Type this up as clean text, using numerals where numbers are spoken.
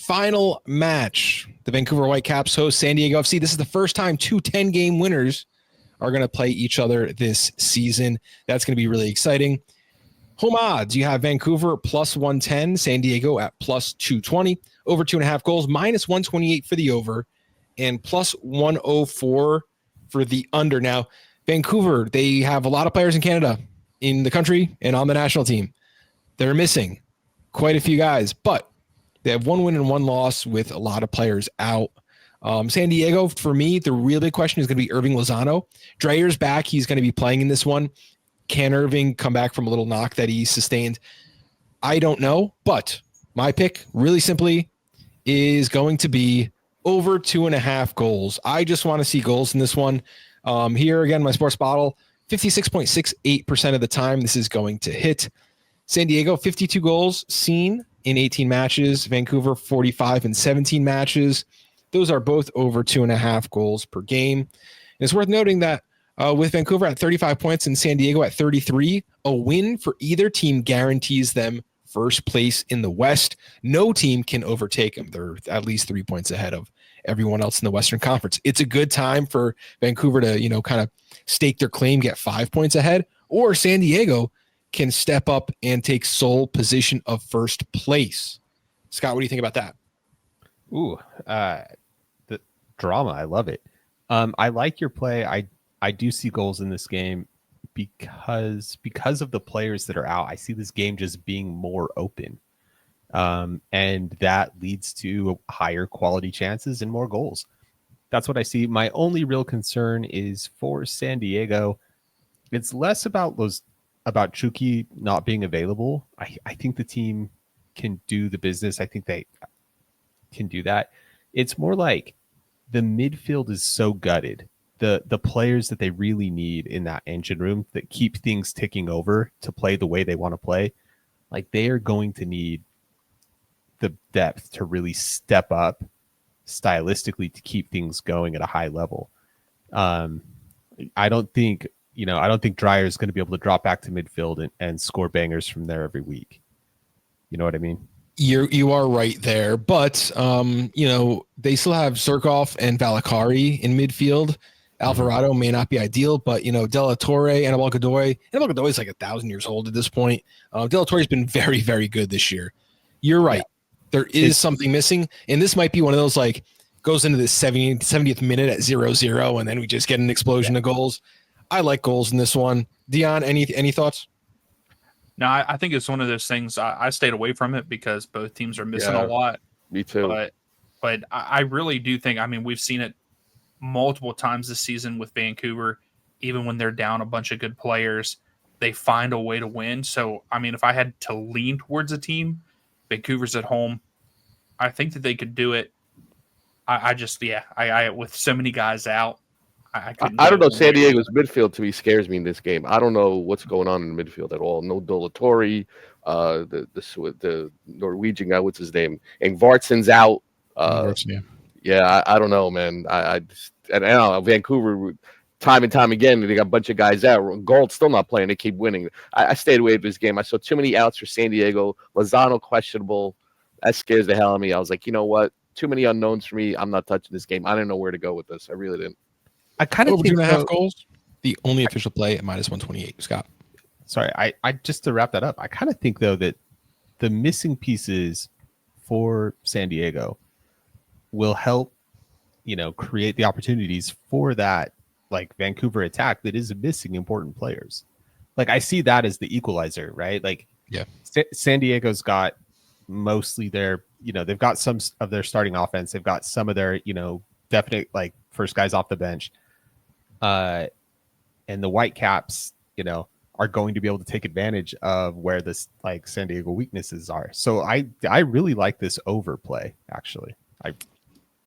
final match. The Vancouver Whitecaps host San Diego FC. This is the first time two 10-game winners are going to play each other this season. That's going to be really exciting. Home odds, you have Vancouver plus 110, San Diego at plus 220, over 2.5 goals, minus 128 for the over, and plus 104 for the under. Now, Vancouver, they have a lot of players in Canada, in the country, and on the national team. They're missing quite a few guys, but they have 1 win and 1 loss with a lot of players out. San Diego, for me, the real big question is going to be Irving Lozano. Dreyer's back. He's going to be playing in this one. Can Irving come back from a little knock that he sustained? I don't know, but my pick, really simply, is going to be over 2.5 goals. I just want to see goals in this one. Here again, my sports bottle, 56.68% of the time this is going to hit. San Diego, 52 goals seen in 18 matches. Vancouver, 45 in 17 matches. Those are both over 2.5 goals per game. And it's worth noting that with Vancouver at 35 points and San Diego at 33, a win for either team guarantees them first place in the West. No team can overtake them. They're at least 3 points ahead of everyone else in the Western Conference. It's a good time for Vancouver to, kind of stake their claim, get 5 points ahead, or San Diego can step up and take sole position of first place. Scott, what do you think about that? Ooh, the drama. I love it. I like your play. I do see goals in this game because of the players that are out. I see this game just being more open. And that leads to higher quality chances and more goals. That's what I see. My only real concern is for San Diego. It's less about Chucky not being available. I think the team can do the business. I think they can do that. It's more like the midfield is so gutted. The players that they really need in that engine room that keep things ticking over to play the way they want to play, like they are going to need the depth to really step up stylistically to keep things going at a high level. I don't think Dreyer is going to be able to drop back to midfield and score bangers from there every week. You know what I mean? You are right there, but they still have Surkov and Valakari in midfield. Alvarado may not be ideal, but De La Torre, Anibal Godoy is like 1,000 years old at this point. De La Torre's been very, very good this year. You're right. Yeah. There is something missing, and this might be one of those goes into the 70th minute at 0-0, and then we just get an explosion of goals. I like goals in this one. Dion, any thoughts? No, I think it's one of those things. I stayed away from it because both teams are missing a lot. Me too. But I really do think. I mean, we've seen it multiple times this season with Vancouver. Even when they're down a bunch of good players, they find a way to win. So, I mean, if I had to lean towards a team, Vancouver's at home. I think that they could do it. I with so many guys out, I don't know. San Diego's midfield to me scares me in this game. I don't know what's going on in the midfield at all. No De La Torre, the Norwegian guy, what's his name? And Vartsen's out. Yeah, I don't know, man. I don't know. Vancouver, time and time again, they got a bunch of guys out. Gold's still not playing. They keep winning. I stayed away from this game. I saw too many outs for San Diego. Lozano questionable. That scares the hell out of me. I was like, you know what? Too many unknowns for me. I'm not touching this game. I didn't know where to go with this. I really didn't. I kind of think 2.5 goals. The only official play at minus 128. Scott. Sorry, I just to wrap that up. I kind of think though that the missing pieces for San Diego will help, create the opportunities for that Vancouver attack that is missing important players. I see that as the equalizer, right? San Diego's got mostly their, they've got some of their starting offense. They've got some of their, definite first guys off the bench. And the Whitecaps, are going to be able to take advantage of where this San Diego weaknesses are. So I really like this overplay, actually.